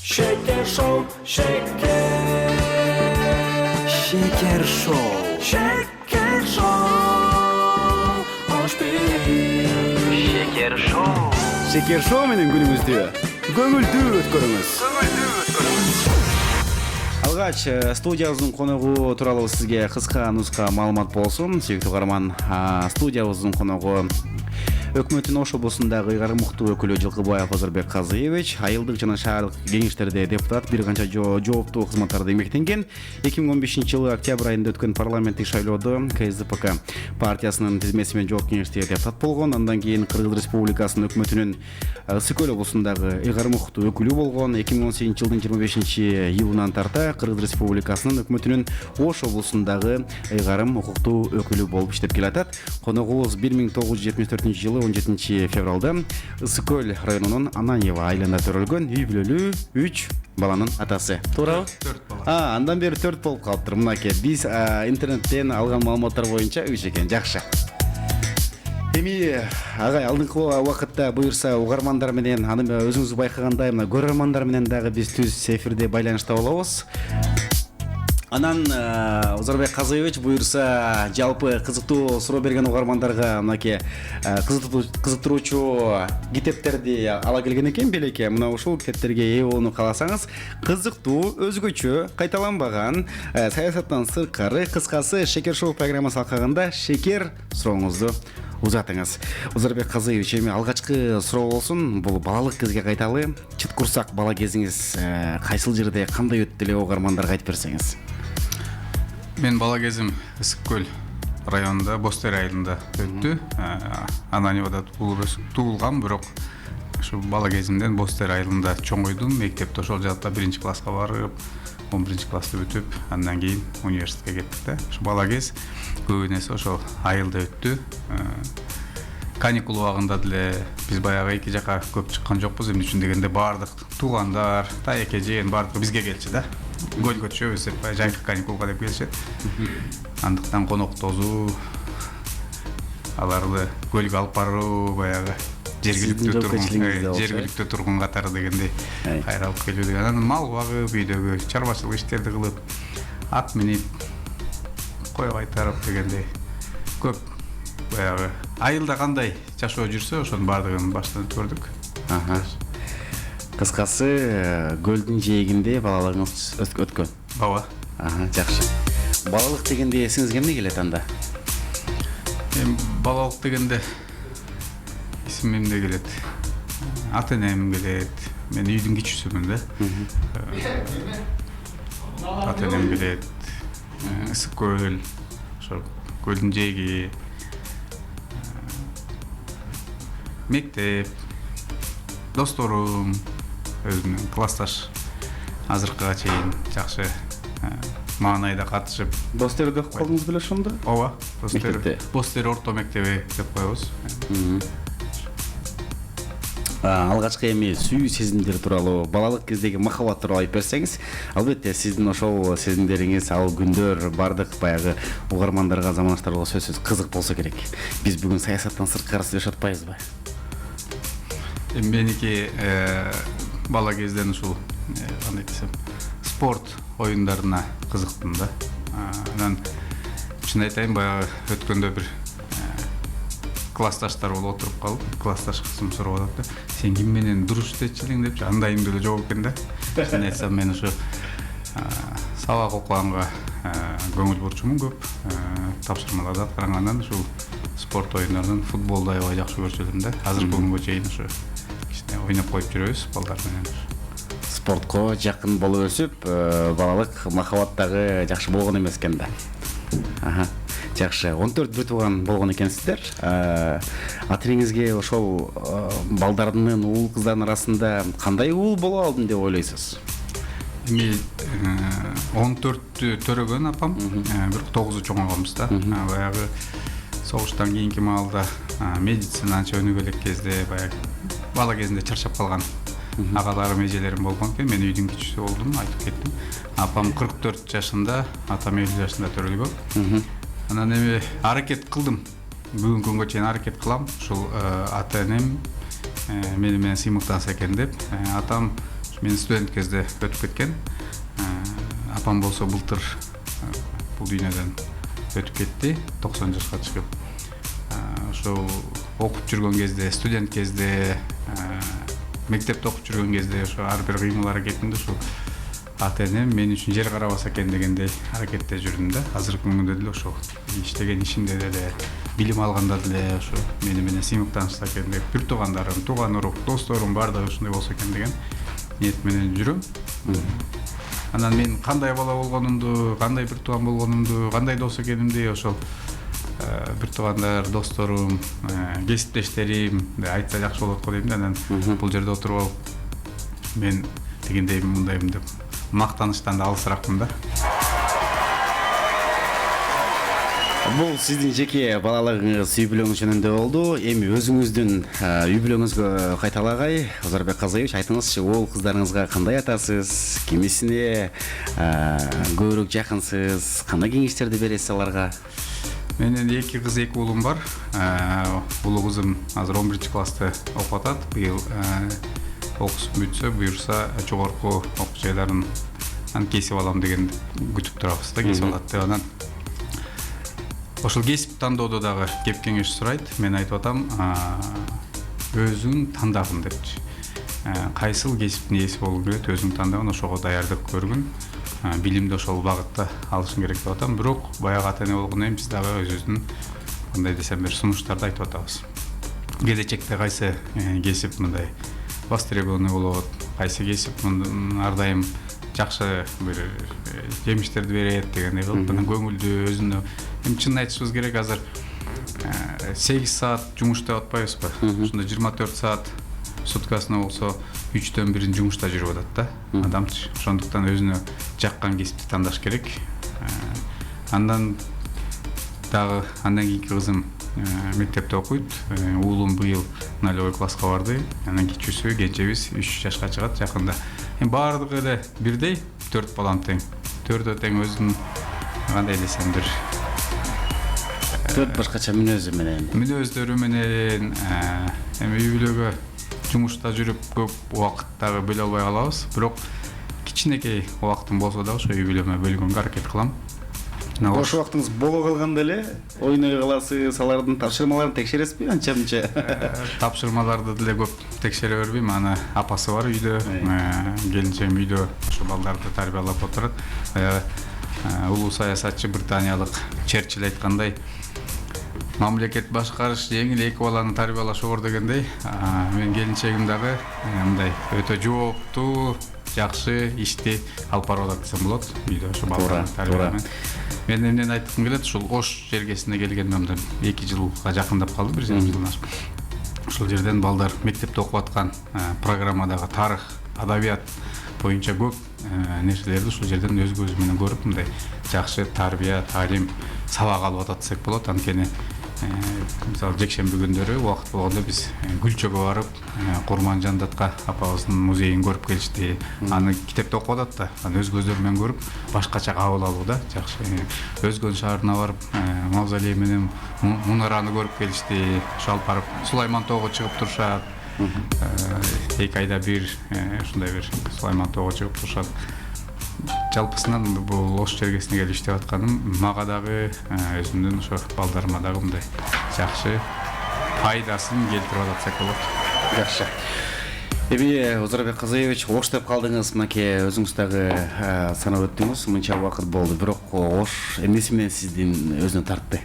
Şeker Show, Şeker Show, Şeker Show, hoş bir Şeker Show. Şeker Show менен күнүңүздү көңүлдүү өткөрүңүз. Алгач студиябыздын коногу тууралуу сизге кыска нуска маалымат болсун. Сүйүктүү угарман, студиябыздын коногу Өкмөттүн Ош облусундагы ыйгарым уктуу өкүлү Жылкыбаев Озурбек Казыевич, айылдык жана шаардык кеңештерде депутат, бир канча жооптуу кызматтарда эмгектенген. 2015-жылы октябрь айында өткөн парламенттик шайлоодо КСДПК партиясынын тизмеси менен жооп кеңештеги депутат болгон. Андан кийин Кыргыз Республикасынын өкмөтүнүн Ысык Көл облусундагы ыйгарым уктуу өкүлү болгон. 2018-жылдын 25-июлунан тарта Кыргыз Республикасынын өкмөтүнүн Ош облусундагы ыйгарым укуктуу өкүлү болуп иштеп келатат. Коногубуз 1974-жылы 17 февралда Ысык Көл районунун Ананьево айылында төрөлгөн үй бүлөлүү 3 баланын атасы. Туурабы? 4 бала. Андан бери 4 болуп калыптыр. Мынакей биз интернеттен алган маалыматтар боюнча 3 экен. Жакшы. Эми агай алдыңкы убакытта буюрса угармандар менен, аны өзүңүз байкагандай мына көрөрмандар менен дагы биз түз эфирде байланышта болобуз. Анан Озурбек Казыевич буюрса жалпы кызыктуу суроо берген угармандарга мынакей кызыктыруучу китептерди ала келген экен белеке. Мына ушул китептерге ээ болууну кааласаңыз, кызыктуу, өзгөчө, кайталанбаган, саясаттан сырткары, кыскасы Шекер Шоу программасы алкагында шекер сурооңузду узатыңыз. Озурбек Казыевич, эми алгачкы суроо болсун. Бул балалык кезге кайталы. Чыт курсак бала кезиңиз кайсыл жерде, кандай өттү эле угармандарга айтып берсеңиз. Мен бала кезим Ысык Көл районунда Бостер айылында өттү. Ананьевода туулгам, бирок ушу бала кезимден Бостер айылында чоңойдум. Мектепте ошол жакта 1-класска барып, 11-классты бүтүп, андан кийин университетке кеттик да. Ушу бала кез көбүнесе ошол айылда өттү. Каникул убагында деле биз баягы эки жака көп чыккан жокпуз. Эмне үчүн дегенде баардык туугандар, тайекежен баардыгы бизге келчү да. Көлгө түшөбүз деп жайкы каникулга деп келишет. Андыктан коноктозуу, аларды көлгө алып баруу, баягы жергиликтүү тургун катары дегендей кайра алып келүү деген. Анан мал багып, үйдөгү чарбачылык иштерди кылып, ат минип, кой кайтарып дегендей көп баягы айылда кандай жашоо жүрсө, ошонун баардыгын баштан өткөрдүк. Кыскасы, көлдүн жээгинде балалыгыңыз өткөн. Ооба. Жакшы. Балалык дегенде эсиңизге эмне келет анда? Балалык дегенде эсимде келет. Ата-энем келет. Мен үйдүн кичүүсүмүн да. Ата-энем келет. Ысык Көл, ошо көлдүн жээги, мектеп, досторум, өзүмдүн классташ азыркыга чейин жакшы маанайда катышып. Достерде окуп калдыңыз беле ошондо? Ооба, Бостер орто мектеби деп коебуз. Алгачкы эми сүйүү сезимдер тууралуу, балалык кездеги махаббат тууралуу айтып берсеңиз, албетте сиздин ошол сезимдериңиз, ал күндөр бардык баягы угармандарга, замандаштарга сөзсүз кызык болсо керек. Биз бүгүн саясаттан сырткары сүйлөшүп атпайбызбы? Меники бала кезден ушул кандай десем, спорт оюндарына кызыктым да. Анан чын айтайын, баягы өткөндө бир классташтар болуп отуруп калып, классташ кызым сурап атат да, сен ким менен дуруштечү элең депчи, андайым деле жок экен да. Чын айтсам, мен ушу сабак окуганга көңүл бурчумун көп, тапшырмаларды аткаргандан ушул спорт оюндарынан футболду аябай жакшы көрчү элем да. Азыр күнгө чейин ушу кичине ойноп коюп жүрөбүз балдар менен. Спортко жакын болуп өсүп, балалык махаббат дагы жакшы болгон эмес экен да. Жакшы. 14 бир тууган болгон экенсиздер. Ата-энеңизге ошол балдардын, уул кыздардын арасында кандай уул боло алдым деп ойлойсуз? Эми 14 төрөгөн апам, бирок 9 чоңойгонбуз да. Баягы согуштан кийинки маалда медицина анча өнүгө элек кезде, баягы бала кезинде чарчап калган агаларым, эжелерим болгон экен. Мен үйдүн кичүүсү болдум, айтып кеттим. Апам 44 жашында, атам 50 жашында төрөлгөн. Анан эми аракет кылдым. Бүгүнкү күнгө чейин аракет кылам. Ушул ата-энем мени менен сыймыктанса экен деп, атам мен студент кезде өтүп кеткен. Апам болсо былтыр бул дүйнөдөн өтүп кетти 90 жашка чыгып. Ошо окуп жүргөн кезде, студент кезде, мектепте окуп жүргөн кезде ошо ар бир кыймыл аракетимде ушул ата-энем мен үчүн жер карабаса экен дегендей аракетте жүрдүм да. Азыркы күндө деле ошо иштеген ишимде деле, билим алганда деле ошо мени менен сыймыктанышса экен деп, бир туугандарым, тууган урук, досторум баардыгы ушундай болсо экен деген ниет менен жүрөм. Анан мен кандай бала болгонумду, кандай бир тууган болгонумду, кандай дос экенимди ошол бир туугандар, досторум, кесиптештерим айтса жакшы болот го дейм да. Анан бул жерде отуруп алып мен дегендеймин, мындаймын деп мактаныштан да алысыракмын да. Бул сиздин жеке балалыгыңыз үй бүлөңүз жөнүндө болду. Эми өзүңүздүн үй бүлөңүзгө кайталагай. Озорбек Казаевич, айтыңызчы, ол кыздарыңызга кандай атасыз, кимисине көбүрөөк жакынсыз, кандай кеңештерди бересиз аларга? Менин 2 кыз, 2 уулум бар. Улуу кызым азыр 11-классты окуп атат. Быйыл окуусун бүтсө, буюрса жогорку окуу жайларын кесип алам деген күтүп турабыз да, кесип алат деп. Анан ошол кесип тандоодо дагы кеп кеңеш сурайт. Мен айтып атам, өзүң тандагын депчи. Кайсыл кесиптин ээси болуп келет, өзүң тандагын, ошого даярдык көргүн. Билимди ошол багытта алышың керек деп атам. Бирок баягы ата-эне болгондон кийин биз дагы өзүбүздүн кандай десем бир сунуштарды айтып атабыз. Келечекте кайсы кесип мындай востребованный болот, кайсы кесип ар дайым жакшы бир жемиштерди берет дегендей болуп, анан көңүлдүү өзүнө. Эми чын айтышыбыз керек, азыр 8 саат жумушта атпайбызбы? Ушунда 24 саат суткасына болсо 3-төн 1 жумушта жүрүп атат да адамчы. Ошондуктан өзүнө жаккан кесипти тандаш керек. Андан кийинки кызым мектепте окуйт. Уулум быйыл 0 класска барды. Анан кичүүсү, кенжебиз 3 жашка чыгат жакында. Эми баардыгы эле бирдей, 4 балам тең. 4 тең өзүнүн кандай десем бир 4 башкача мүнөздөрү менен эми үй бүлөгө жумушта жүрүп көп убакыт дагы бөлө албай калабыз. Бирок кичинекей убактым болсо дагы ошо үй бүлөмө бөлгөнгө аракет кылам. Бош убактыңыз боло калганда эле ойной каласыз, алардын тапшырмаларын текшересизби анча-мынча? Тапшырмаларды деле көп текшере бербейм. Аны апасы бар үйдө, келинчегим үйдө ошо балдарды тарбиялап отурат. Улуу саясатчы британиялык Черчилль айткандай, мамлекет башкарыш жеңил, 2 баланы тарбиялаш оор дегендей. Мен келинчегим дагы мындай өтө жооптуу, жакшы ишти алып барып атат десем болот. Үйдө ошо балдарды тарбиялап. Мен эмнени айткым келет, ушул Ош жергесине келгенимде 2 жылга жакындап калды, 1,5 жылдан ашып. Ушул жерден балдар мектепте окуп аткан программадагы тарых, адабият боюнча көп нерселерди ушул жерден өз көзүм менен көрүп, мындай жакшы тарбия, таалим, сабак алып атат десек болот. Анткени мисалы жекшемби күндөрү убакыт болгондо биз Гүлчөгө барып, Курманжандатка апабыздын музейин көрүп келишти. Аны китепте окуп атат да, аны өз көздөр менен көрүп, башкача кабыл алуу да, жакшы. Өзгөн шаарына барып, мавзолей менен мунараны көрүп келишти. Ошо алып барып Сулайман тоого чыгып турушат. 2 айда бир ушундай бир Сулайман тоого чыгып турушат. Жалпысынан бул Ош жергесине келип иштеп атканым мага дагы өзүмдүн ошо балдарыма дагы мындай жакшы пайдасын келтирип атат десек болот. Жакшы. Эми Озорбек Казаевич, Ош деп калдыңыз, мынакей өзүңүз дагы санап өттүңүз, мынча убакыт болду. Бирок Ош эмеси менен сиздин өзүнө тартты?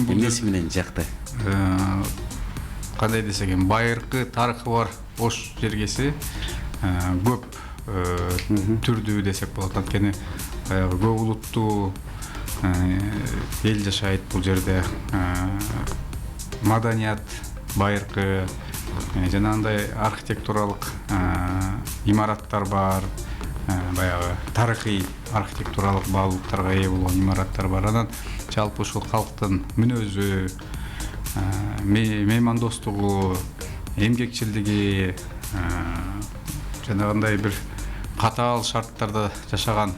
Эмеси менен жакты? Кандай десек эми байыркы тарыхы бар Ош жергеси көп түрдүү десек болот. Анткени көп улуттуу эл жашайт бул жерде. Маданият байыркы, жанагындай архитектуралык имараттар бар, баягы тарыхый архитектуралык баалуулуктарга ээ болгон имараттар бар. Анан жалпы ушул калктын мүнөзү, меймандостугу, эмгекчилдиги, жанагындай бир катаал шарттарда жашаган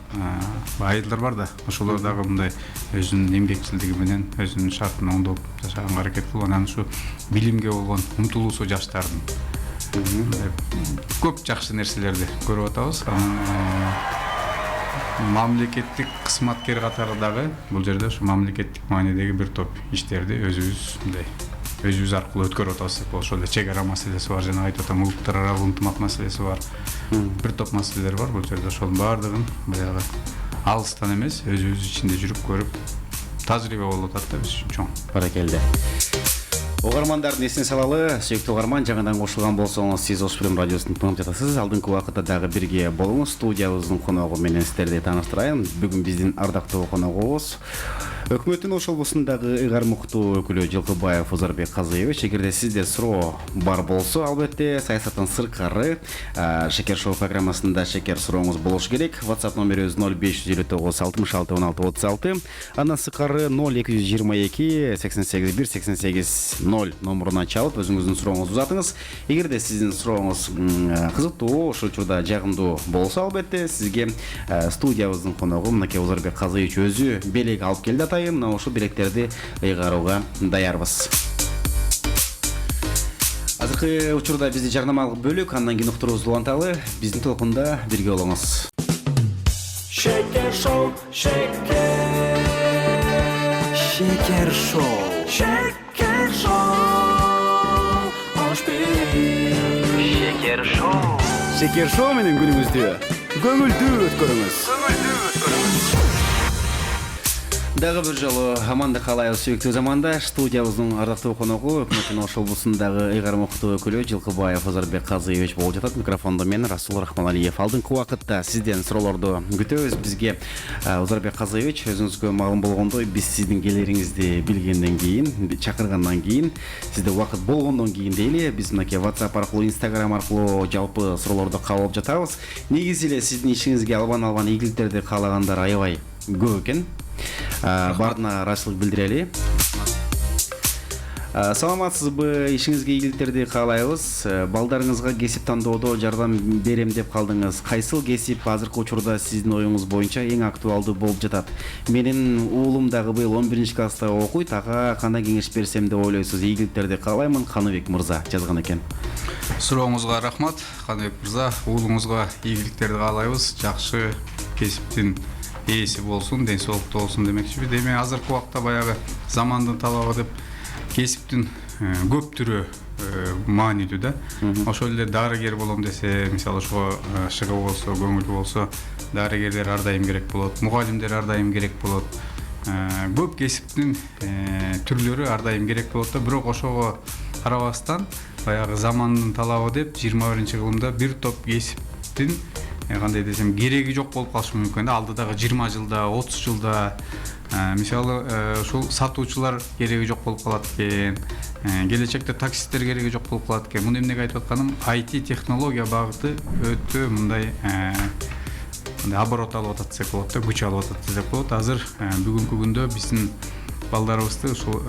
айылдар бар да, ошолор дагы мындай өзүнүн эмгекчилдиги менен өзүнүн шартын оңдоп жашаганга аракет кылып, анан ушу билимге болгон умтулуусу жаштардын Көп жакшы нерселерди көрүп атабыз. Мамлекеттик кызматкер катары дагы бул жерде ушу мамлекеттик маанидеги бир топ иштерди өзүбүз аркылуу өткөрүп атабыз деп ошол эле чек ара маселеси бар, жана айтып атам улуттар аралык ынтымак маселеси бар. Бир топ маселелер бар бул жерде. Ошонун баардыгын баягы алыстан эмес, өзүбүз ичинде жүрүп көрүп тажрыйба болуп атат да биз үчүн чоң. Баракелде. Угармандардын эсине салалы, сүйүктүү угарман, жаңадан кошулган болсоңуз, сиз Ошпирим радиосун тыңдап жатасыз. Алдыңкы убакытта дагы бирге болуңуз. Студиябыздын коногу менен сиздерди тааныштырайын. Бүгүн биздин ардактуу коногубуз Өкмөттүн Ош облусундагы ыйгар муктуу өкүлү Жылкыбаев Озарбек Казыевич. Эгерде сизде суроо бар болсо, албетте саясаттын сыркары Шекер шоу программасында шекер сурооңуз болушу керек. WhatsApp номерибиз 0559 66 16 36. Андан сыркары 0222 88 1 88 0 номуруна чалып өзүңүздүн сурооңузду узатыңыз. Эгерде сиздин сурооңуз кызыктуу, ошол учурда жагымдуу болсо, албетте сизге студиябыздын коногу мынакей Озарбек Казыевич өзү белек алып келди атайын. Ошол белектерди ыйгарууга даярбыз. Азыркы учурда бизди жарнамалык бөлүк, андан кийин уктурубузду уланталы. Биздин толкунда бирге болуңуз. Шекер шоу, шекер. Шекер шоу. Шекер шоу. Ошпирим. Шекер шоу. Шекер шоу менен күнүңүздү көңүлдүү өткөрүңүз. Дагы бир жолу амандык каалайбыз сүйүктүү замандаш. Студиябыздын ардактуу коногу Өкмөттүн Ош облусундагы ыйгар муктуу өкүлү Жылкыбаев Озарбек Казыевич болуп жатат. Микрофондо мен Расул Рахманалиев. Алдыңкы убакытта сизден суроолорду күтөбүз. Бизге Озарбек Казыевич, өзүңүзгө маалым болгондой, биз сиздин келериңизди билгенден кийин, чакыргандан кийин, сизде убакыт болгондон кийин дейли, биз мынакей WhatsApp аркылуу, Instagram аркылуу жалпы суроолорду кабыл алып жатабыз. Негизи эле сиздин ишиңизге албан ийгиликтерди каалагандар аябай көп экен. Баарына ыраазычылык билдирели. Саламатсызбы? Ишиңизге ийгиликтерди каалайбыз. Балдарыңызга кесип тандоодо жардам берем деп калдыңыз. Кайсыл кесип азыркы учурда сиздин оюңуз боюнча эң актуалдуу болуп жатат? Менин уулум дагы быйыл 11-класста окуйт. Ага кандай кеңеш берсем деп ойлойсуз? Ийгиликтерди каалаймын. Каныбек мырза жазган экен. Сурооңузга рахмат, Каныбек мырза. Уулуңузга ийгиликтерди каалайбыз. Жакшы кесиптин ээси болсун, ден соолуктуу болсун демекчиби. Деме азыркы убакта баягы замандын талабы деп кесиптин көп түрү маанилүү да. Ошол эле дарыгер болом десе, мисалы ошого шыгы болсо, көңүл болсо, дарыгерлер ар дайым керек болот, мугалимдер ар дайым керек болот. Көп кесиптин түрлөрү ар дайым керек болот да, бирок ошого карабастан баягы замандын талабы деп 21-кылымда бир топ кесиптин кандай десем кереги жок болуп калышы мүмкүн да. Алдыдагы 20 жылда, 30 жылда мисалы ушул сатуучулар кереги жок болуп калат экен. Келечекте таксисттер кереги жок болуп калат экен. Муну эмнеге айтып атканым, IT технология багыты өтө мындай оборот алып атат десек болот да, күч алып атат десек болот. Азыр бүгүнкү күндө биздин балдарыбызды ушул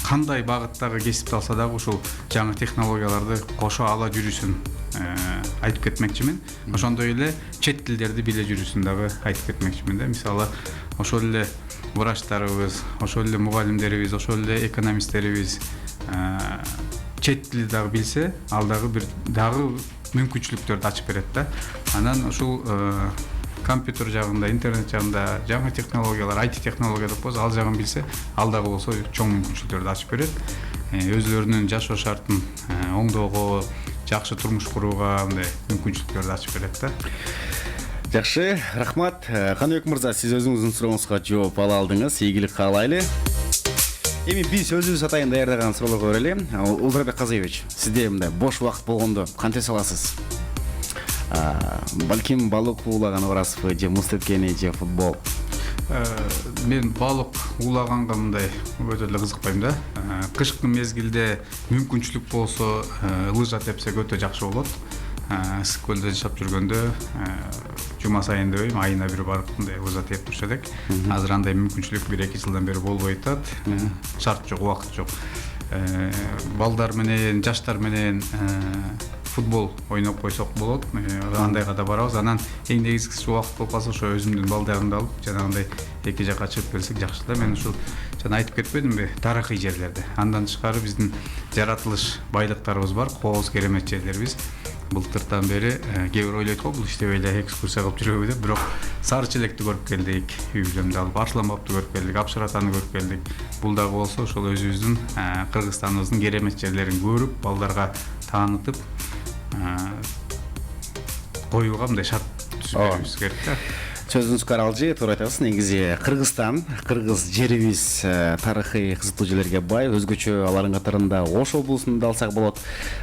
кандай багыттагы кесипти алса дагы ушул жаңы технологияларды кошо ала жүрүшүн айтып кетмекчимин. Ошондой эле чет тилдерди биле жүрүшүн дагы айтып кетмекчимин да. Мисалы ошол эле врачтарыбыз, ошол эле мугалимдерибиз, ошол эле экономисттерибиз чет тилди дагы билсе, ал дагы бир дагы мүмкүнчүлүктөрдү ачып берет да. Анан ушул компьютер жагында, интернет жагында жаңы технологиялар, IT технология деп болсо, ал жагын билсе, ал дагы болсо чоң мүмкүнчүлүктөрдү ачып берет. Өзлөрүнүн жашоо шартын оңдоого, жакшы турмуш курууга мындай мүмкүнчүлүктөрдү ачып берет да. Жакшы, рахмат. Каныбек мырза, сиз өзүңүздүн сурооңузга жооп ала алдыңыз. Ийгилик каалайлы. Эми биз өзүбүз атайын даярдаган суроолорго берели. Озарбек Казыевич, сизде мындай бош убакыт болгондо кантип саласыз? Балким балык уулаганы барасызбы, же муз тепкени, же футбол? Мен балык уулаганга мындай өтө эле кызыкпайм да. Кышкы мезгилде мүмкүнчүлүк болсо лыжа тепсек өтө жакшы болот. Ысык көлдө жашап жүргөндө жума сайын дебейм, айына бир барып мындай лыжа теп турчу элек. Азыр андай мүмкүнчүлүк 1-2 жылдан бери болбой атат. Шарт жок, убакыт жок. Балдар менен, жаштар менен футбол ойноп койсок болот. Андайга да барабыз. Анан эң негизгиси убакыт болуп калса ошо өзүмдүн балдарымды алып жанагындай эки жакка чыгып келсек жакшы да. Мен ушул жана айтып кетпедимби, тарыхый жерлерде. Андан тышкары биздин жаратылыш байлыктарыбыз бар, кооз керемет жерлерибиз. Былтыртан бери кээ бир ойлойт го, бул иштебей эле экскурсия кылып жүрөбү деп, бирок сары челекти көрүп келдик, үй бүлөмдү алып, арслан бабты көрүп келдик, апшыратаны көрүп келдик. Бул дагы болсо ошол өзүбүздүн Кыргызстаныбыздын керемет жерлерин көрүп, балдарга таанытып, коюуга мындай шарт түзүп берүүбүз керек да. Сөзүңүз каралжы, туура айтасыз. Негизи Кыргызстан, кыргыз жерибиз тарыхый кызыктуу жерлерге бай. Өзгөчө алардын катарында Ош облусун да алсак болот.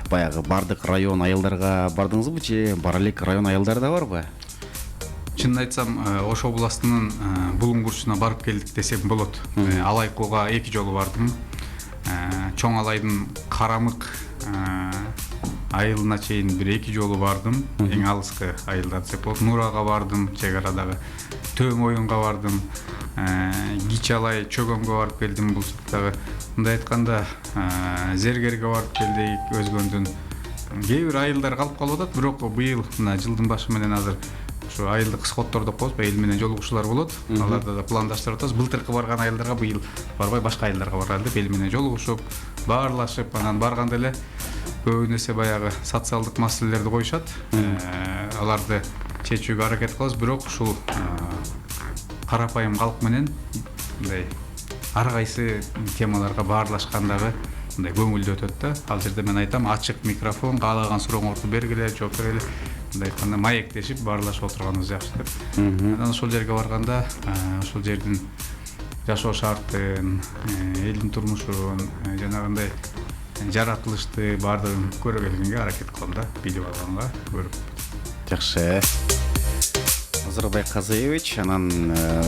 Баягы бардык район айылдарга бардыңызбы же бара элек район айылдары да барбы? Чынын айтсам, Ош областынын Булуң бурчуна барып келдик десем болот. Алайкууга 2 жолу бардым. Чоң Алайдын Карамык айылына чейин 1-2 жолу бардым. Эң алыскы айылдар десек болот. Нурага бардым, чек арадагы. Төө Моюнга бардым. Кичи Алай, Чөгөнгө барып келдим. Бул жактагы мындай айтканда Зергерге барып келдик, өзгөндүн. Кээ бир айылдар калып калып атат, бирок быйыл мына жылдын башы менен азыр ошо айылдык сходтор деп коебуз, эл менен жолугушуулар болот. Аларда да пландаштырып атабыз. Былтыркы барган айылдарга быйыл барбай башка айылдарга баралы деп эл менен жолугушуп, баарлашып, анан барганда эле көбүн эсе баягы социалдык маселелерди коюшат. Аларды чечүүгө аракет кылабыз, бирок ушул карапайым калк менен мындай ар кайсы темаларга баарлашкандагы мындай көңүлдүү өтөт да. Ал жерде мен айтам, ачык микрофон, каалаган сурооңорду бергиле, жооп берели. Мындай айтканда маектешип баарлашып отурганыбыз жакшы деп. Анан ошол жерге барганда, ошол жердин жашоо шартын, элдин турмушун, жанагындай жаратылышты баардыгын көрө келгенге аракет кылам да, билип алганга, көрүп. Жакшы. Назарбай Казаевич, анан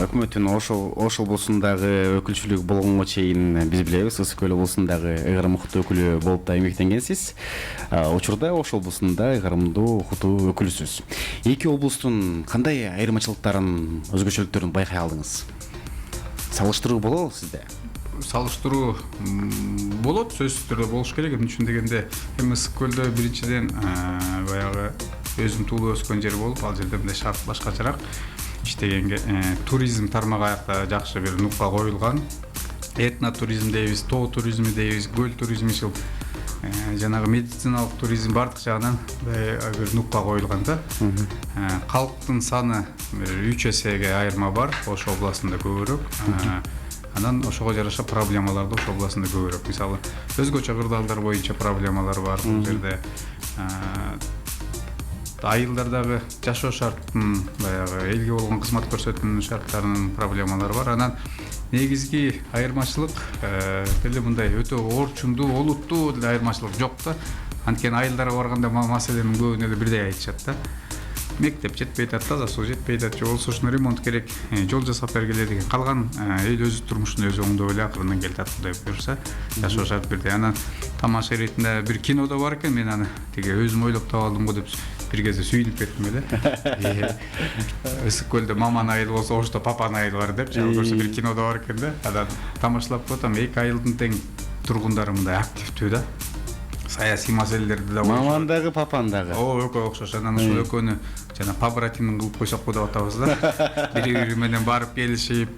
өкмөттүн Ош облусундагы өкүлчүлүгү болгонго чейин биз билебиз, Ысык-Көл облусундагы ыйгарым-укуктуу өкүлү болуп да эмгектенгенсиз. Учурда Ош облусунда ыйгарымдуу укуктуу өкүлүсүз. Эки облустун кандай айырмачылыктарын, өзгөчөлүктөрүн байкай алдыңыз? Салыштыруу болобу сизде? Салыштыруу болот, сөзсүз түрдө болуш керек. Эмне үчүн дегенде, эми Ысык-Көлдө биринчиден баягы өзүм туулуп өскөн жер болуп, ал жерде мындай шарт башкачараак иштегенге, туризм тармагы аякта жакшы бир нукка коюлган. Этно туризм дейбиз, тоо туризми дейбиз, көл туризми, ушул жанагы медициналык туризм бардык жагынан бир нукка коюлган да. Калктын саны 3 эсеге айырма бар, Ош областында көбүрөөк. Анан ошого жараша проблемалар да Ош областында көбүрөөк. Мисалы, өзгөчө кырдаалдар боюнча проблемалар бар бул жерде. Айылдардагы жашоо шарттын, баягы элге болгон кызмат көрсөтүүнүн шарттарынын проблемалары бар. Анан негизги айырмачылык деле мындай өтө орчундуу, олуттуу деле айырмачылык жок да. Анткени айылдарга барганда маселенин көбүн эле бирдей айтышат да. Мектеп жетпей атат, таза суу жетпей атат, же болбосо ушуну ремонт керек, жол жасап бергиле деген. Калган эл өз турмушун өзү оңдоп эле акырынан келатат деп буюрса, жашоо шарт бирдей. Анан тамаша иретинде бир кинодо бар экен, мен аны тиги өзүм ойлоп таап алдым го деп бир кезде сүйүнүп кеттим эле. Ысык-Көлдө маман айыл болсо, Ошто папан айыл бар деп, ошо бир кинодо бар экен да. Анан тамашалап атам, эки айылдын тең тургундары мындай активдүү да. Саясий маселелерди да Маман дагы, папан дагы. Экөө окшош. Анан ушул экөөнү жана побратимин кылып койсокпу деп атабыз да. Бири-бири менен барып келишип,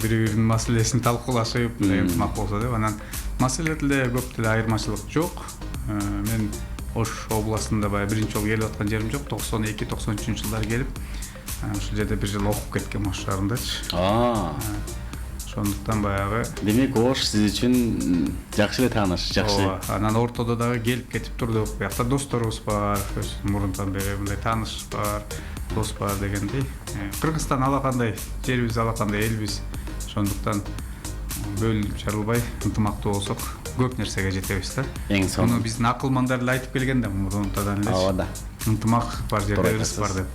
бири-биринин маселесин талкуулашып, ынтымак болсо деп. Анан маселе деле көп деле айырмачылык жок. Мен Ош областында баягы биринчи жолу келип аткан жерим жок. 92-93 жылдары келип, ушул жерде бир жыл окуп кеткем Ош шаарындачы. Ошондуктан баягы демек Ош сиз үчүн жакшы эле тааныш, жакшы. Анан ортодо дагы келип кетип турдук. Буякта досторубуз бар, мурунтан бери мындай тааныш бар, дос бар дегендей. Кыргызстан алакандай, жерибиз алакандай элбиз. Ошондуктан бөлүнүп жарылбай, ынтымактуу болсок, көп нерсеге жетебиз да. Эң сонун. Муну биздин акылмандар эле айтып келген да, мурунтадан эле. Ооба. Ынтымак бар жерибиз бар деп.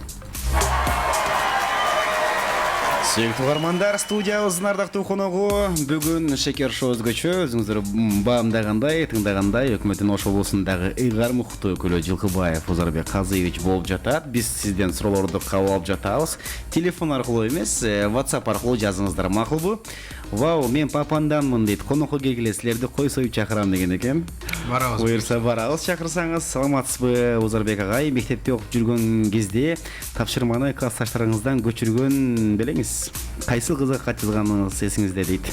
Сүйүктүү угармандар, студиябыздын ардактуу коногу бүгүн Шекер шоу өзгөчө, өзүңүздөр баамдагандай, тыңдагандай өкмөттүн Ош облусундагы ыйгарым-укуктуу өкүлү Жылкыбаев Озарбек Казаевич болуп жатат. Биз сизден суроолорду кабыл алып жатабыз. Телефон аркылуу эмес, WhatsApp аркылуу жазыңыздар, макулбу? Вау, мен папанданмын дейт. Конокко келгиле, силерди кой союп чакырам деген экен. Барабыз. Буюрса барабыз, чакырсаңыз. Саламатсызбы, Узарбек агай? Мектепте окуп жүргөн кезде тапшырманы классташтарыңыздан көчүргөн белеңиз. Кайсы кызга кат жазганыңыз эсиңизде дейт.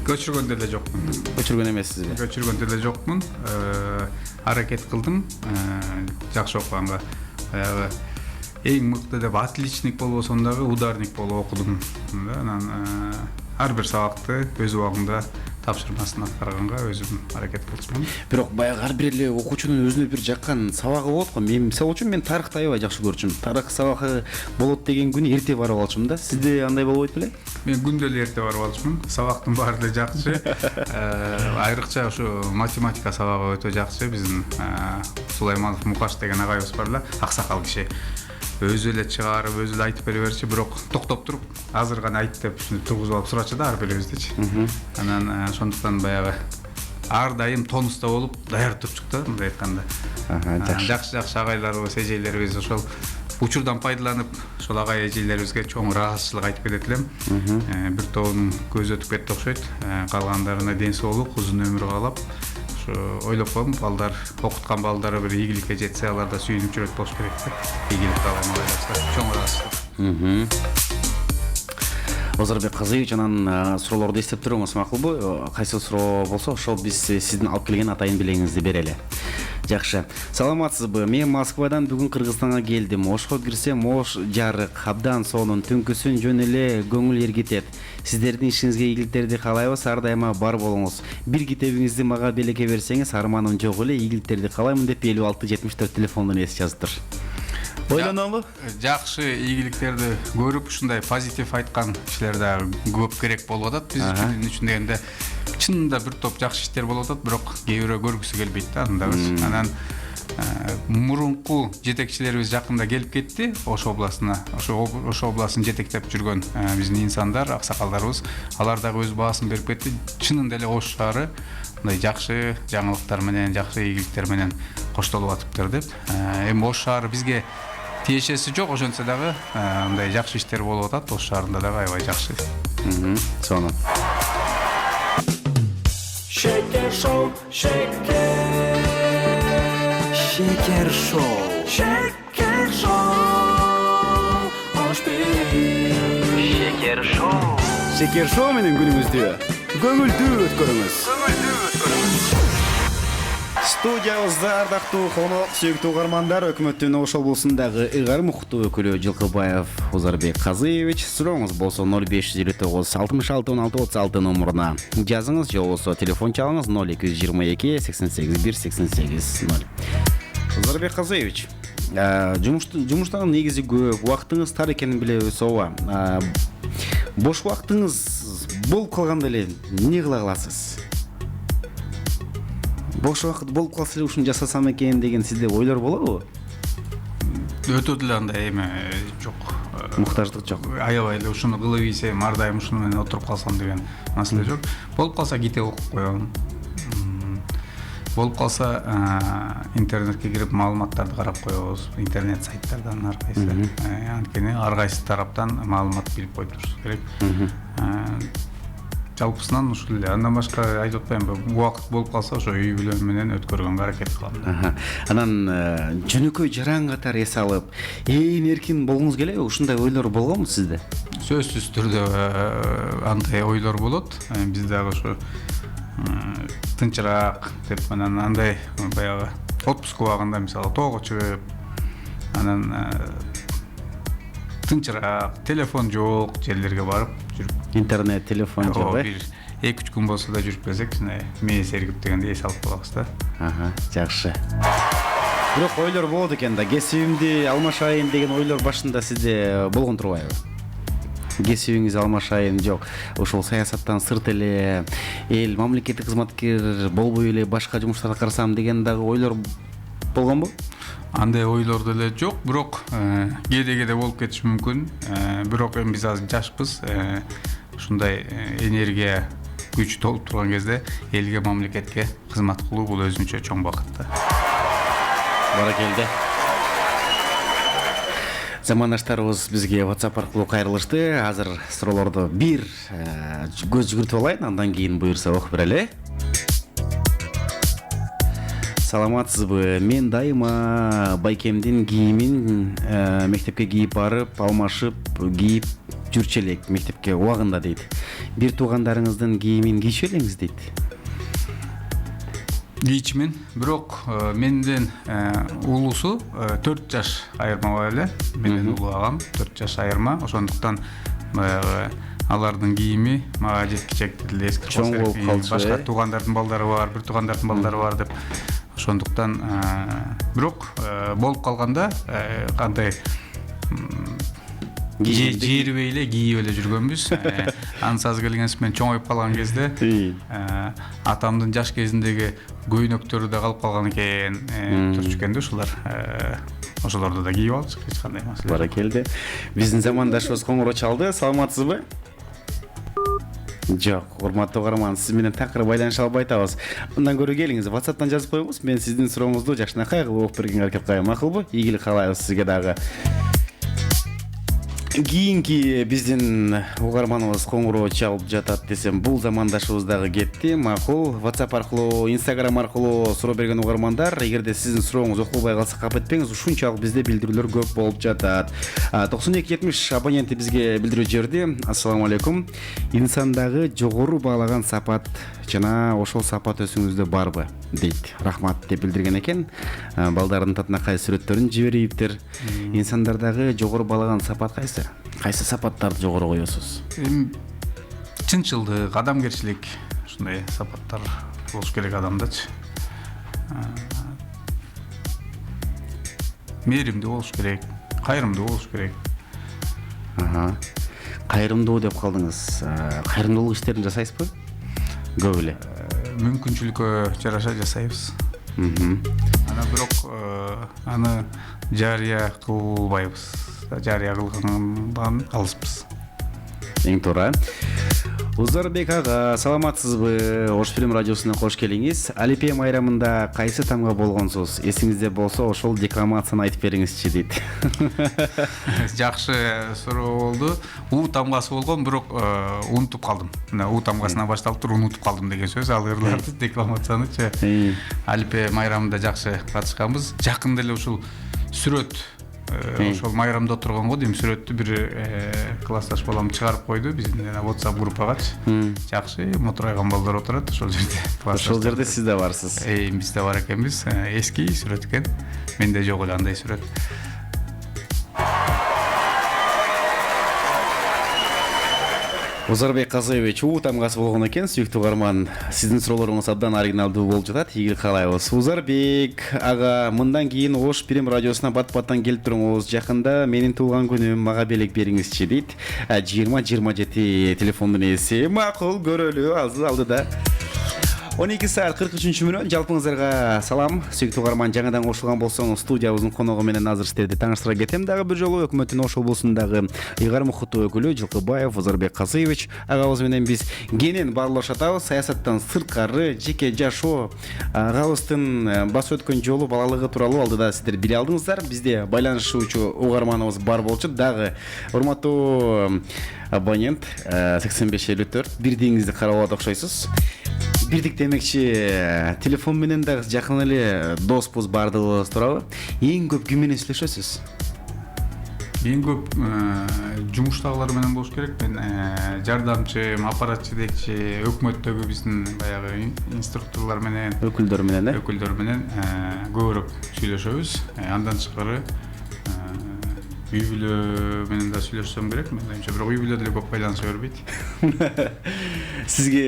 Көчүргөн деле жокмун. Көчүргөн эмессизби? Көчүргөн деле жокмун. Аракет кылдым. Жакшы окуганга. Баягы эң мыкты деп отличник болбосом дагы ударник болуп окудум. Анан ар бир сабакты өз убагында тапшырмасын аткарганга өзүм аракет кылчумун. Бирок баягы ар бир эле окуучунун өзүнө бир жаккан сабагы болот го. Мен мисалы үчүн мен тарыхты аябай жакшы көрчүмүн. Тарых сабагы болот деген күнү эрте барып алчумун да. Сизде андай болбойт беле? Мен күндө эле эрте барып алчумун. Сабактын баары эле жакшы. Айрыкча ушу математика сабагы өтө жакшы. Биздин Сулайманов Мукаш деген агайыбыз бар эле, аксакал киши. Өзү эле чыгарып, өзү эле айтып бере берчи, бирок токтоп туруп, азыр гана айт деп тургузуп алып сурачу да ар бирибиздичи. Анан ошондуктан баягы ар дайым тонуста болуп даяр турчук да, мындай айтканда. Жакшы агайларыбыз, эжелерибиз ошол учурдан пайдаланып, ошол агай эжелерибизге чоң ыраазычылык айтып кетет элем. Бир тобунун көзү өтүп кетти окшойт. Калгандарына ден соолук, узун өмүр каалап, ойлоп коем, балдар окуткан балдары бир ийгиликке жетсе, алар да сүйүнүп жүрөт болуш керек деп. Ийгилик каалайм ойлоп, чоң ыраазычылык. Озарбек Казыевич, анан суроолорду эстеп туруңуз макулбу? Кайсы суроо болсо, ошол биз сиздин алып келген атайын билегиңизди берели. Жакшы. Саламатсызбы? Мен Москвадан бүгүн Кыргызстанга келдим. Ошко кирсем, ош жарык, абдан сонун, түнкүсүн жөн эле көңүл эргитет. Сиздердин ишиңизге ийгиликтерди каалайбыз, ар дайыма бар болуңуз. Бир китебиңизди мага белекке берсеңиз, арманым жок эле, ийгиликтерди каалаймын деп 5674 телефондон эс жазыптыр. Ойлонолу? Жакшы ийгиликтерди көрүп, ушундай позитив айткан кишилер дагы көп керек болуп атат. Биз үчүн дегенде чынында бир топ жакшы иштер болуп атат, бирок кээ бирөө көргүсү келбейт да андагы. Анан мурунку жетекчилерибиз жакында келип кетти Ош областына. Ош областын жетектеп жүргөн биздин инсандар, аксакалдарыбыз, алар дагы өз баасын берип кетти. Чынында эле Ош шаары мындай жакшы жаңылыктар менен, жакшы ийгиликтер менен коштолуп атыптыр деп. Эми Ош шаары бизге тиешеси жок, ошентсе дагы мындай жакшы иштер болуп атат. Ош шаарында дагы аябай жакшы. Сонун. Шекер шоу, шекер. Шекер шоу. Шекер шоу. Ош бери. Шекер шоу. Шекер шоу менен күнүңүздү көңүлдүү өткөрүңүз. Студиябызда ардактуу конок, сүйүктүү угармандар, өкмөттүн Ош облусундагы ыгар муктуу өкүлү Жылкыбаев Узарбек Казыевич. Сурооңуз болсо 0559 66 16 36 номуруна жазыңыз, же болбосо телефон чалыңыз 0222 88 1 88 0. Узарбек Казыевич, жумуштан негизи көп, убактыңыз тар экенин билебиз ооба. Бош убактыңыз болуп калганда эле эмне кыла аласыз? Бош убакыт болуп калса эле ушуну жасасам экен деген сизде ойлор болобу? Өтө деле андай эме жок. Муктаждык жок. Аябай эле ушуну кылып ийсем, ар дайым ушуну менен отуруп калсам деген маселе жок. Болуп калса китеп окуп коем. Болуп калса интернетке кирип маалыматтарды карап коебуз. Интернет сайттардан ар кайсы. Анткени ар кайсы тараптан маалымат билип коюп турушубуз керек. Жалпысынан ушул эле. Андан башка айтып атпаймынбы? Убакыт болуп калса ошо үй бүлө менен өткөргөнгө аракет кылам. Анан жөнөкөй жаран катары эс алып, ээн эркин болгуңуз келеби? Ушундай ойлор болгонбу сизде? Сөзсүз түрдө андай ойлор болот. Биз дагы ошо тынчыраак деп, анан андай баягы отпуск убагында мисалы тоого чыгып, анан тынчыраак, телефон жок жерлерге барып жүрүп, интернет, телефон жок, бир 2-3 күн болсо да жүрүп келсек, мээс эргип дегенде эс алып калабыз да. Жакшы. Бирок ойлор болот экен да, кесибимди алмашайын деген ойлор башында сизде болгон турбайбы? Кесибиңиз алмашайын, жок, ошол саясаттан сырт эле, эл мамлекеттик кызматкер болбой эле башка жумуштарды карасам деген дагы ойлор болгонбу? Андай ойлор деле жок, бирок кээде болуп кетиши мүмкүн. Бирок эми биз азыр жашпыз. Ушундай энергия, күч толуп турган кезде элге, мамлекетке кызмат кылуу бул өзүнчө чоң бакыт да. Баракелде. Замандаштарыбыз бизге WhatsApp аркылуу кайрылышты. Азыр суроолорду бир көз жүгүртүп алайын, андан кийин буюрса окуп берели. Саламатсызбы? Мен дайыма байкемдин кийимин мектепке кийип барып, алмашып, кийип жүрчү элек мектепке убагында дейт. Бир туугандарыңыздын кийимин кийчү элеңиз дейт. Кийчимин, бирок менден улуусу 4 жаш айырма бар эле. Менден улуу агам 4 жаш айырма. Ошондуктан алардын кийими мага жеткичек деле эскирип чоң болуп калчу. Башка туугандардын балдары бар, бир туугандардын балдары бар деп. Ошондуктан бирок болуп калганда кандай жээрбей эле кийип эле жүргөнбүз. Ансаз келгенс мен чоңоюп калган кезде атамдын жаш кезиндеги көйнөктөрү да калып калган экен, турчу экен да ушулар. Ошолорду да кийип алдык, эч кандай маселе. Баракелде. Биздин замандашыбыз коңгуроо чалды. Саламатсызбы? Жок, урматтуу угарман, сиз менен такыр байланыша албай атабыз. Мындан көрө келиңиз, WhatsApp'тан жазып коюңуз. Мен сиздин сурооңузду жакшынакай кылып окуп бергенге аракет кылайын. Макулбу? Ийгилик каалайбыз сизге дагы. Кийинки биздин угарманыбыз коңгуроо чалып жатат десем, бул замандашыбыз дагы кетти. Макул. WhatsApp аркылуу, Instagram аркылуу суроо берген угармандар, эгерде сиздин сурооңуз окулбай калса кап этпеңиз, ушунчалык бизде билдирүүлөр көп болуп жатат. 9270 абоненти бизге билдирүү жиберди. Ассаламу алейкум. Инсандагы жогору баалаган сапат жана ошол сапат өзүңүздө барбы дейт. Рахмат деп билдирген экен. Балдардын татынакай сүрөттөрүн жибериптир. Инсандардагы жогору баалаган сапат кайсы? Кайсы сапаттарды жогору коесуз? Чынчылдык, адамгерчилик, ушундай сапаттар болуш керек адамдачы. Мээримдүү болуш керек, кайрымдуу болуш керек. Кайрымдуу деп калдыңыз. Кайрымдуулук иштерин жасайсызбы? Көп эле. Мүмкүнчүлүккө жараша жасайбыз. Ана бирок аны жарыя кылбайбыз. Жарыя кылгандан алыспыз. Эң туура. Узарбек ага, саламатсызбы? Ош Фильм радиосуна кош келиңиз. Алипе майрамында кайсы тамга болгонсуз? Эсиңизде болсо, ошол декламацияны айтып бериңизчи дейт. Жакшы суроо болду. У тамгасы болгон, бирок унутуп калдым. Мына у тамгасынан башталып туруп унутуп калдым деген сөз. Ал ырларды декламациянычы. Алипе майрамында жакшы катышканбыз. Жакында эле ушул сүрөт ошол майрамда отургонго дейм сүрөттү бир классташ балам чыгарып койду биздин WhatsApp группагачы. Жакшы мотурайган балдар отурат ошол жерде. Ошол жерде сиз да барсыз. Биз да бар экенбиз. Эски сүрөт экен. Менде жок эле андай сүрөт. Узарбек Казаевич, у тамгасы болгон экен, сүйүктүү угарман. Сиздин суроолоруңуз абдан оригиналдуу болуп жатат. Ийгилик каалайбыз. Узарбек ага, мындан кийин Ош Фильм радиосуна бат-баттан келип туруңуз. Жакында менин туулган күнүм, мага белек бериңизчи дейт. 20-27 телефондун ээси. Макул, көрөлү, азыр алдыда. 12 saat 43 мүнөт. Жалпыңыздарга салам. Сүйүктүү угарман, жаңадан кошулган болсоңуз, студиябыздын коногу менен азыр сиздерди тааныштыра кетем. Дагы бир жолу өкмөттүн Ош облусундагы ыйгар мукуттуу өкүлү Жылкыбаев Узарбек Казаевич агабыз менен биз кенен баарлашатабыз. Саясаттан сырткары жеке жашоо агабыздын басып өткөн жолу, балалыгы тууралуу алдыда сиздер биле алдыңыздар. Бизде байланышуучу угарманыбыз бар болчу. Дагы урматтуу абонент 8554 бирдиңизди карап окшойсуз. Бирдик демекчи, телефон менен да жакын эле доспуз бардыгыбыз туурабы? Эң көп ким менен сүйлөшөсүз? Эң көп жумуштагылар менен болуш керек. Мен жардамчы, аппаратчы декчи, өкмөттөгү биздин баягы инструкторлор менен, өкүлдөр менен, көбүрөөк сүйлөшөбүз. Андан тышкары үй бүлө менен да сүйлөшсөм керек. Мен оюмча бирок үй бүлө деле көп байланыша бербейт. Сизге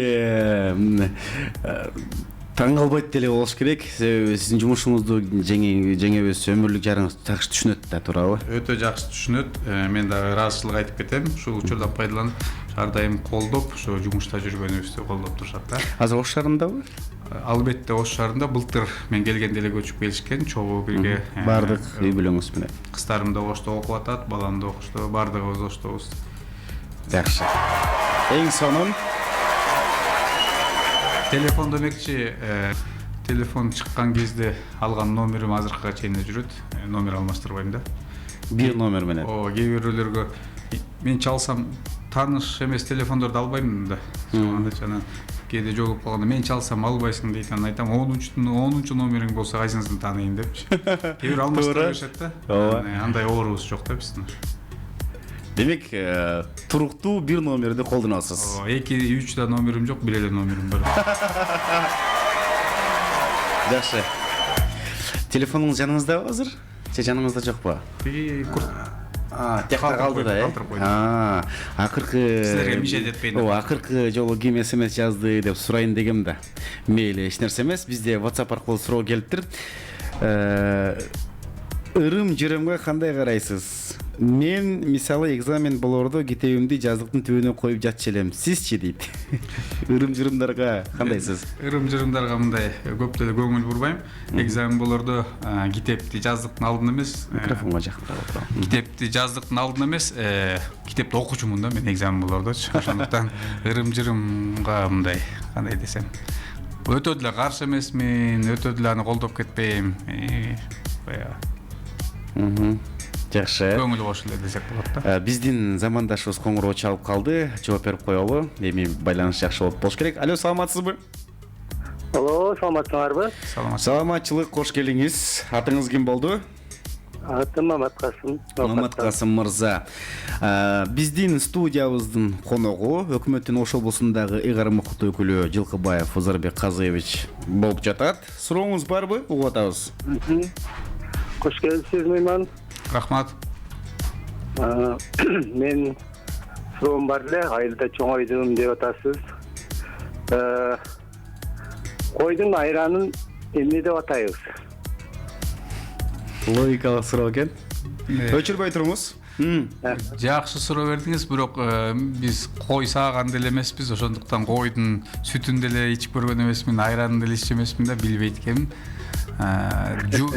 таң калбайт деле болуш керек. Сиздин жумушуңузду жеңебиз, өмүрлүк жарыңыз жакшы түшүнөт да, туурабы? Өтө жакшы түшүнөт. Мен дагы ыраазычылык айтып кетем. Ушул учурдан пайдаланып, ар дайым колдоп, ошо жумушта жүргөнүбүздү колдоп турушат да. Азыр Ош шаарындабы? Албетте Ош шаарында былтыр мен келгенде эле көчүп келишкен, чогуу бирге. Бардык үй бүлөңүз менен. Кыздарым да Ошто окуп атат, балам да окушто, бардыгыбыз Оштобуз. Жакшы. Эң сонун телефон демекчи, телефон чыккан кезде алган номерим азыркыга чейин жүрөт. Номер алмаштырбайм да. бир номер менен. Кээ бирөөлөргө мен чалсам тааныш эмес телефондорду албаймын да. Анда жана кээде жолугуп калганда мен чалсам албайсың дейт, анан айтам 10 номериң болсо кайсынысын тааныйм депчи. Кээ бир алмаштыра беришет да. Андай оорубуз жок да биздин. Демек, туруктуу бир номерди колдоносуз. 2-3 да номерим жок, бир эле номерим бар. Жакшы. Телефонуңуз жаныңыздабы азыр? Же жаныңызда жокпу? Текта калды да, акыркы силерге мишет этпейт. Акыркы жолу ким СМС жазды деп сурайын дегем да. Мейли, эч нерсе эмес. Бизде WhatsApp аркылуу суроо келиптир. Ырым жырымга кандай карайсыз? Мен мисалы экзамен болордо китебимди жаздыктын түбүнө коюп жатчу элем. Сизчи дейт. Ырым жырымдарга кандайсыз? Ырым жырымдарга мындай көп деле көңүл бурбайм. Экзамен болордо китепти жаздыктын алдында эмес, Микрофонго жакындап отуруп. китепти жаздыктын алдында эмес, китепти окучумун да мен экзамен болордочу. Ошондуктан ырым жырымга мындай кандай десем, өтө деле каршы эмесмин, өтө деле аны колдоп кетпейм. Жакшы. Көңүл бош эле десек болот да. Биздин замандашыбыз коңгуроо чалып калды. Жооп берип коелу. Эми байланыш жакшы болуш керек. Алло, саламатсызбы? Алло, саламатсыңарбы? Саламатчылык, кош келиңиз. Атыңыз ким болду? Атым Мамат Касым. Мамат Касым мырза. Биздин студиябыздын коногу өкмөттүн Ош облусундагы ыйгар мукут өкүлү Жылкыбаев Озорбек Казыевич болуп жатат. Сурооңуз барбы? Угуп атабыз. Кош келипсиз, мейман. Рахмат. Мен суроом бар эле, айылда чоңойдум деп атасыз. Койдун айранын эмне деп атайбыз? Логикалык суроо экен. Өчүрбөй туруңуз. Жакшы суроо бердиңиз, бирок биз кой сааган деле эмеспиз, ошондуктан койдун сүтүн деле ичип көргөн эмесмин, айранын деле иччү эмесмин да, билбейт экенмин.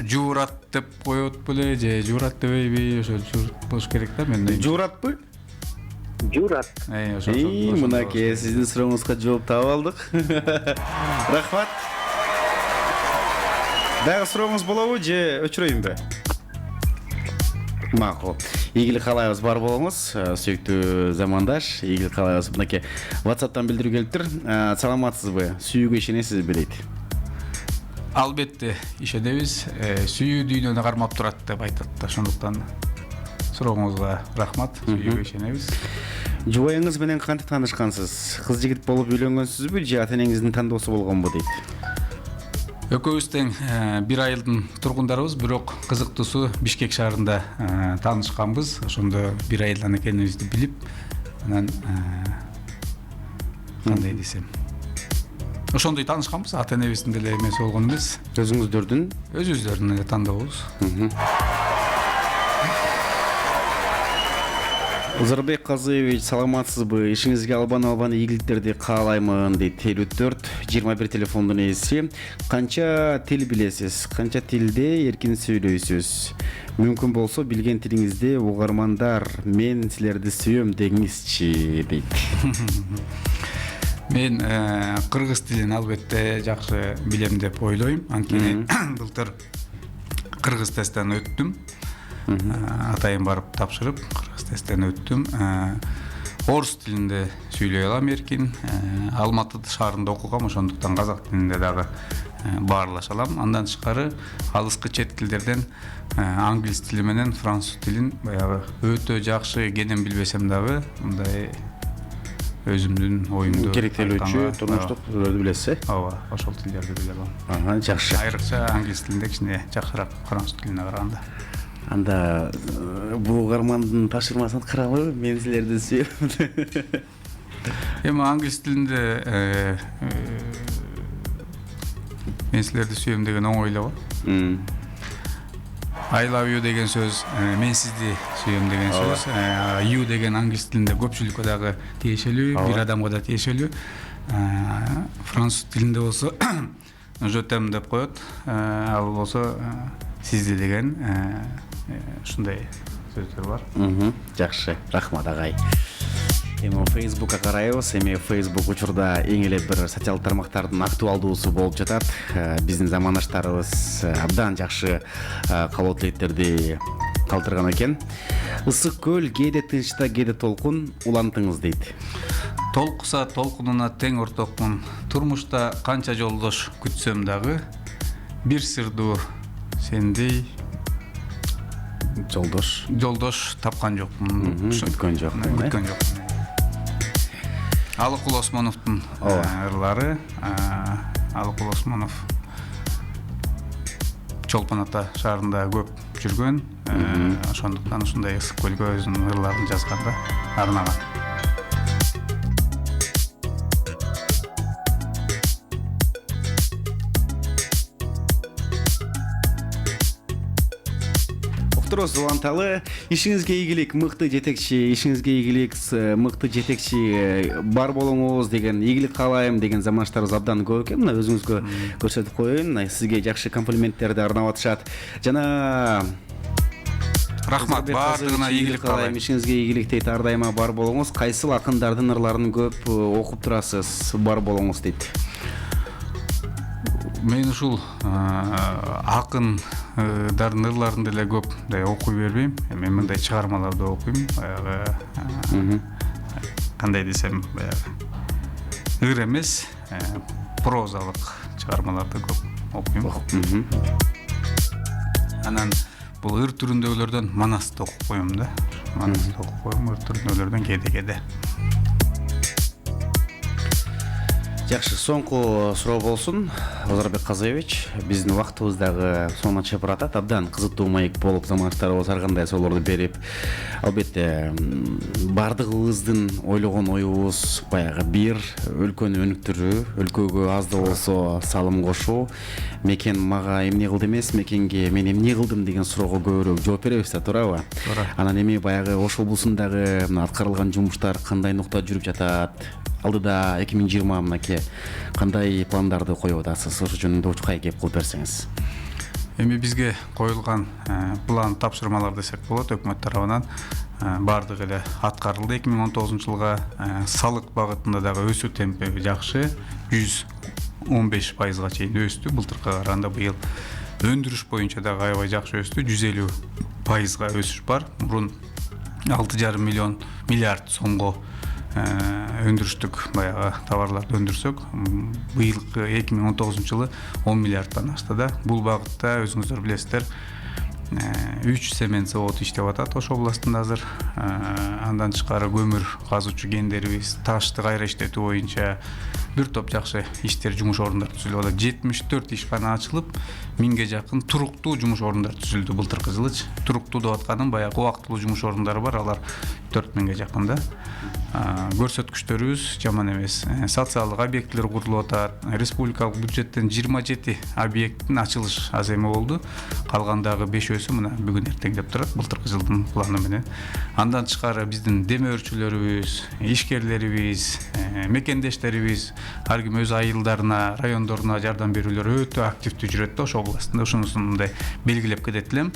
Жуурат деп коет беле же жуурат дебейби, ошо жуурат болуш керек да менден. Жууратпы? Жуурат. Ошо. Мынакей сиздин сурооңузга жооп таап алдык. Рахмат. Дагы сурооңуз болобу же өчүрөйүнбү? Макул. Ийгилик каалайбыз, бар болуңуз, сүйүктүү замандаш. Ийгилик каалайбыз. Мынакей WhatsApp'тан билдирүү келиптир. Саламатсызбы? Сүйүүгө ишенесизби дейт. Албетте ишенебиз. Сүйүү дүйнөнү кармап турат деп айтат да. Ошондуктан сурооңузга рахмат. Сүйүүгө ишенебиз. Жубайыңыз менен кантип таанышкансыз? Кыз жигит болуп үйлөнгөнсүзбү же ата-энеңиздин тандоосу болгонбу дейт? Экөөбүз тең бир айылдын тургундарыбыз, бирок кызыктуусу Бишкек шаарында таанышканбыз. Ошондо бир айылдан экенибизди билип, анан кандай десем, ошондой таанышканбыз. Ата-энебиздин деле эмеси болгон эмес. Өзүбүздөрдүн эле тандообуз. Озорбек Казыевич, саламатсызбы? Ишиңизге албан ийгиликтерди каалаймын дейт. 54-21 телефондун ээси. Канча тил билесиз? Канча тилде эркин сүйлөйсүз? Мүмкүн болсо билген тилиңизде угармандар мен силерди сүйөм деңизчи дейт. Мен кыргыз тилин албетте жакшы билем деп ойлойм. Анткени былтыр кыргыз тесттен өттүм. Атайым барып тапшырып, кыргыз тесттен өттүм. Орус тилинде сүйлөй алам эркин. Алматы шаарында окугам, ошондуктан казак тилинде дагы баарлаша алам. Андан тышкары алыскы чет тилдерден англис тили менен француз тилин баягы өтө жакшы экенин билбесем дагы, мындай өзүмдүн оюмду керектелүүчү турмуштук сөздөрдү билесиз, ооба, ошол тилдерди биле алам. Жакшы. Айрыкча англис тилинде кичине жакшыраак француз тилине караганда. Анда бул угармандын тапшырмасын карабы, мен силерди сүйөм. Эми англис тилинде мен силерди сүйөм деген оңой эле го. I love you деген сөз, мен сизди сүйөм деген сөз. You деген англис тилинде көпчүлүккө дагы тиешелүү, бир адамга да тиешелүү. Француз тилинде болсо je t'aime деп коет. Ал болсо сизди деген ушундай сөздөр бар. Жакшы, рахмат агай. Эми Facebook'a карайбыз. Эми Facebook учурда эң эле бир социалдык тармактардын актуалдуусу болуп жатат. Биздин замандаштарыбыз абдан жакшы кабыл тилектерди калтырган экен. Ысык көл кээде тынчта, кээде толкун, улантыңыз дейт. Толкуса толкунуна тең ортокмун. Турмушта канча жолдош күтсөм дагы бир сырдуу сендей жолдош тапкан жокмун. Күткөн жок. Күткөн жок. Алыкул Осмоновдун ырлары. Алыкул Осмонов Чолпон Ата шаарында көп жүргөн. Ошондуктан ушундай ысык көлгө өзүнүн ырларын жазганда арнаган. Октурос уланталы, ишиңизге ийгилик, мыкты жетекчи, ишиңизге ийгилик, мыкты жетекчи бар болуңуз деген, ийгилик каалайм деген заманыштарыбыз абдан көп экен. Мына өзүңүзгө көрсөтүп коеюн, сизге жакшы комплименттерди арнап атышат. Жана Рахмат, баардыгына ийгилик каалайм. Ишиңизге ийгилик дейт, ар дайыма бар болуңуз. Кайсыл акындардын ырларын көп окуп турасыз, бар болуңуз дейт. Мен ушул акындардын ырларын деле көп окуй бербейм. Мен мындай чыгармаларды окуйм. Кандай десем, ыр эмес, прозалык чыгармаларды көп окуйм. Анан бул ыр түрүндөгүлөрдөн Манасты окуп коем да. Манасты окуп коем, ыр түрүндөгүлөрдөн кээде-кээде. Жакшы, соңку суроо болсун. Озарбек Казаевич, биздин убактыбыз дагы соңуна чыгып баратат. Абдан кызыктуу маек болуп, заманыштарыбыз ар кандай соолорду берип, албетте бардыгыбыздын ойлогон оюбуз баягы бир, өлкөнү өнүктүрүү, өлкөгө аз да болсо салым кошуу, мекен мага эмне кылды эмес, мекенге мен эмне кылдым деген суроого көбүрөөк жооп беребиз да, туурабы? Анан эми баягы Ош облусундагы аткарылган жумуштар кандай нукта жүрүп жатат? Алдыда 2020 мынакей кандай пландарды коюп атасыз? Ошол жөнүндө учкай кеп кылып берсеңиз. Эми бизге коюлган план тапшырмалар десек болот, өкмөт тарабынан бардыгы эле аткарылды. 2019-жылга салык багытында дагы өсүү темпи жакшы, 115%га чейин өстү. Былтыркыга караганда быйыл өндүрүш боюнча дагы аябай жакшы өстү, 150%га өсүш бар. Мурун 6,5 миллиард сомго өндүрүштүк баягы товарларды өндүрсөк, быйылкы 2019-жылы 10 миллиарддан ашты да. Бул багытта өзүңүздөр билесиздер, 3 цемент заводу иштеп атат Ош областында азыр. Андан тышкары көмүр казуучу кендерибиз, ташты кайра иштетүү боюнча бир топ жакшы иштер, жумуш орундар түзүлүп атат. 74 ишкана ачылып, 1000ге жакын туруктуу жумуш орундар түзүлдү былтыркы жылычы. Туруктуу деп атканым баягы убактылуу жумуш орундары бар, алар 4000ге жакын да. Көрсөткүчтөрүбүз жаман эмес. Социалдык объектилер курулуп атат. Республикалык бюджеттен 27 объекттин ачылыш аземи болду. Калгандагы 5-өсү мына бүгүн эртең деп турат, былтыркы жылдын планы менен. Андан тышкары биздин демөөрчүлөрүбүз, ишкерлерибиз, мекендештерибиз ар ким өз айылдарына, райондоруна жардам берүүлөр өтө активдүү жүрөт да Ош областында. Ушунусун мындай белгилеп кетет элем.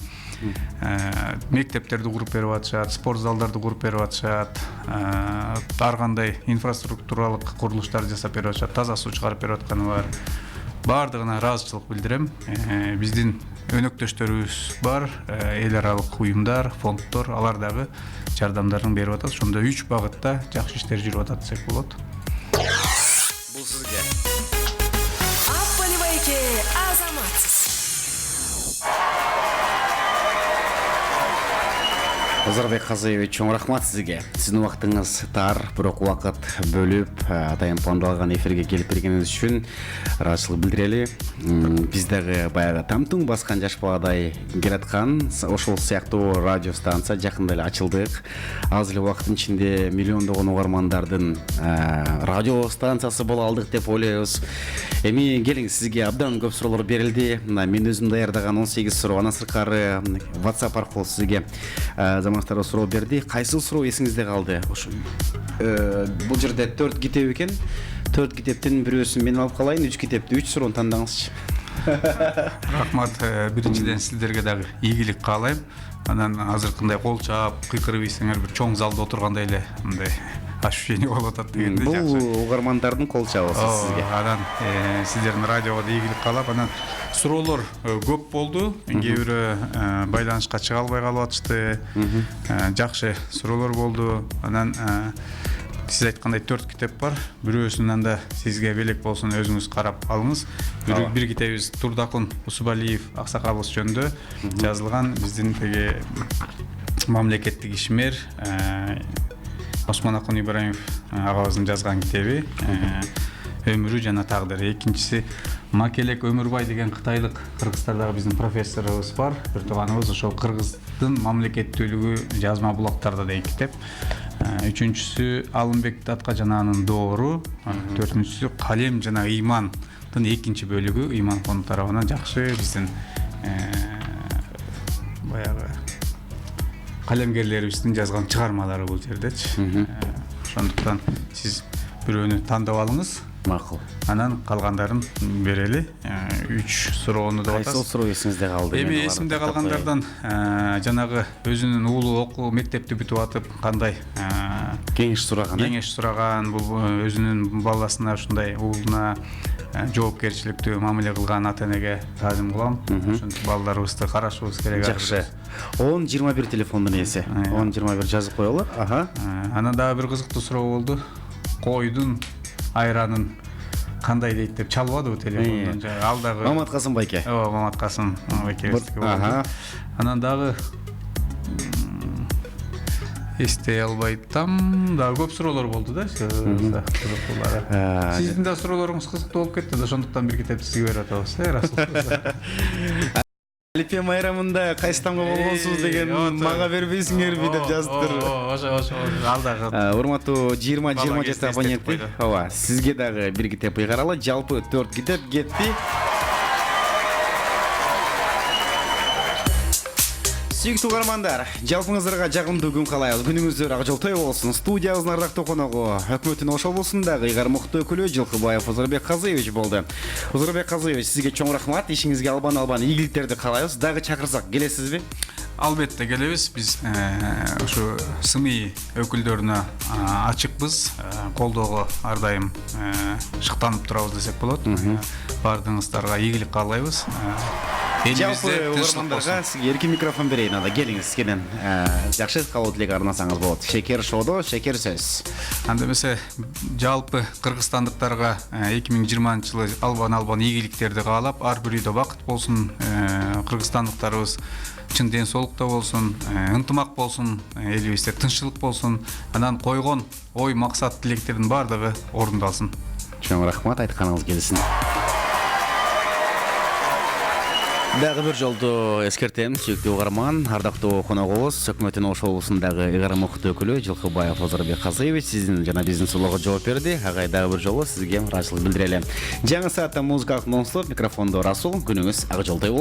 Мектептерди куруп берип атышат, спорт залдарды куруп берип атышат, ар кандай инфраструктуралык курулуштарды жасап берип атышат, таза суу чыгарып берип атканы бар. Баардыгына ыраазычылык билдирем. Биздин өнөктөштөрүбүз бар, эл аралык уюмдар, фонддор, алар дагы жардамдарын берип атат. Ошондо 3 багытта жакшы иштер жүрүп атат десек болот. Бул сизге. Аппаливайке азаматсыз. Озарбек Казаевич, чоң рахмат сизге. Сиздин убактыңыз тар, бирок убакыт бөлүп, атайын пландалган эфирге келип бергениңиз үчүн ыраазычылык билдирели. Биз дагы баягы тамтуң баскан жаш баладай келаткан ошол сыяктуу радио станция жакында эле ачылдык. Аз эле убакыттын ичинде миллиондогон угармандардын радио станциясы боло алдык деп ойлойбуз. Эми келиңиз, сизге абдан көп суроолор берилди. Мен өзүм даярдаган 18 суроо, андан сырткары WhatsApp аркылуу сизге заманыштарга суроо берди. Кайсыл суроо эсиңизде калды? Ошо бул жерде 4 китеп экен. 4 китептин бирөөсүн мен алып калайын, 3 китепти 3 суроону тандаңызчы. Рахмат, биринчиден сиздерге дагы ийгилик каалайм. Анан азыр кандай кол чаап, кыйкырып ийсеңер бир чоң залда отургандай эле мындай ощущение болуп атат дегенде жакшы. Бул угармандардын кол чабысы сизге. Анан сиздердин радиого да ийгилик каалап, анан суроолор көп болду. Кээ бирөө байланышка чыга албай калып атышты. Жакшы суроолор болду. Анан сиз айткандай 4 китеп бар. Бирөөсүн анда сизге белек болсун, өзүңүз карап алыңыз. Бир китебибиз Турдакун Усубалиев аксакалыбыз жөнүндө жазылган, биздин теге мамлекеттик ишмер Осмон Акун Ибраимов агабыздын жазган китеби Өмүрү жана тагдыры. Экинчиси Макелек Өмүрбай деген кытайлык Кыргызстандагы биздин профессорубуз бар. Бир тууганыбыз, ошол Кыргыздын мамлекеттүүлүгү жазма булактарда деген китеп. Үчүнчүсү Алымбек Аткажананын Доору. Төртүнчүсү Калем жана Ыймандын экинчи бөлүгү. Ыйман фонду тарабынан жакшы биздин баягы калемгерлерибиздин жазган чыгармалары бул жердечи. Ошондуктан сиз бирөөнү тандап алыңыз. Макул. Анан калгандарын берели. 3 суроону да Кайсы суроо эсиңизде калды? Эми эсимде калгандардан жанагы өзүнүн уулу окуу мектепти бүтүп атып кандай кеңеш сураган, бул өзүнүн баласына ушундай уулуна жоопкерчиликтүү мамиле кылган ата энеге таазим кылам. Ошентип балдарыбызды карашыбыз керек. Жакшы. 10-21 телефондун ээси. 10-21 жазып коелу. Анан дагы бир кызыктуу суроо болду. Койдун айранын кандай дейт деп чалбадыбы телефондон. Алдагы Мамат Касым байке. Мамат Касым байкебиздики болду. Анан дагы эстей албайтам. Дагы көп суроолор болду да. Сиздин да суроолоруңуз кызыктуу болуп кетти. Ошондуктан бир китепти сизге берип атабыз, Расул. Алипе майрамында кайсы тамга болгонсуз деген мага бербейсиңерби деп жаздыр. Ошо алдагы. Урматтуу 20-20 жаштагы абоненттер. Ооба, сизге дагы бир китеп ыйгаралы. Жалпы 4 китеп кетти. Сүйүктүү угармандар, жалпыңыздарга жагымдуу күн каалайбыз. Күнүңүздөр ак жолтой болсун. Студиябыздын ардактуу коногу Өкмөттүн Ош облусундагы ыйгармыктуу өкүлү Жылкыбаев Озурбек Казыевич болду. Озурбек Казыевич, сизге чоң рахмат. Ишиңизге албан ийгиликтерди каалайбыз. Дагы чакырсак келесизби? Албетте келебиз. Биз ушу СМИ өкүлдөрүнө ачыкпыз. Колдоого ар дайым шыктанып турабыз десек болот. Бардыгыңыздарга ийгилик каалайбыз. Жалпы угармандарга сизге эркин микрофон берейин, анда келиңиз кенен жакшы кабыл тилек арнасаңыз болот. Шекер шоодо шекер сөз. Анда эмесе жалпы кыргызстандыктарга 2020-жылы албан ийгиликтерди каалап, ар бир үйдө бакыт болсун, кыргызстандыктарыбыз чын ден соолукта болсун, ынтымак болсун, элибизде тынччылык болсун. Анан койгон ой, максат, тилектердин бардыгы орундалсын. Чоң рахмат, айтканыңыз келсин. Дагы бир жолду эскертем, сүйүктүү угарман, ардактуу коногубуз Өкмөттүн Ош облусундагы ыйгармыктуу өкүлү Жылкыбаев Озурбек Казыевич сиздин жана биздин суроого жооп берди. Ага дагы бир жолу сизге ыраазычылык билдирели. Жаңы саатта музыкалык нон-стоп, микрофондо Расул. Күнүңүз ак жолтой болсун.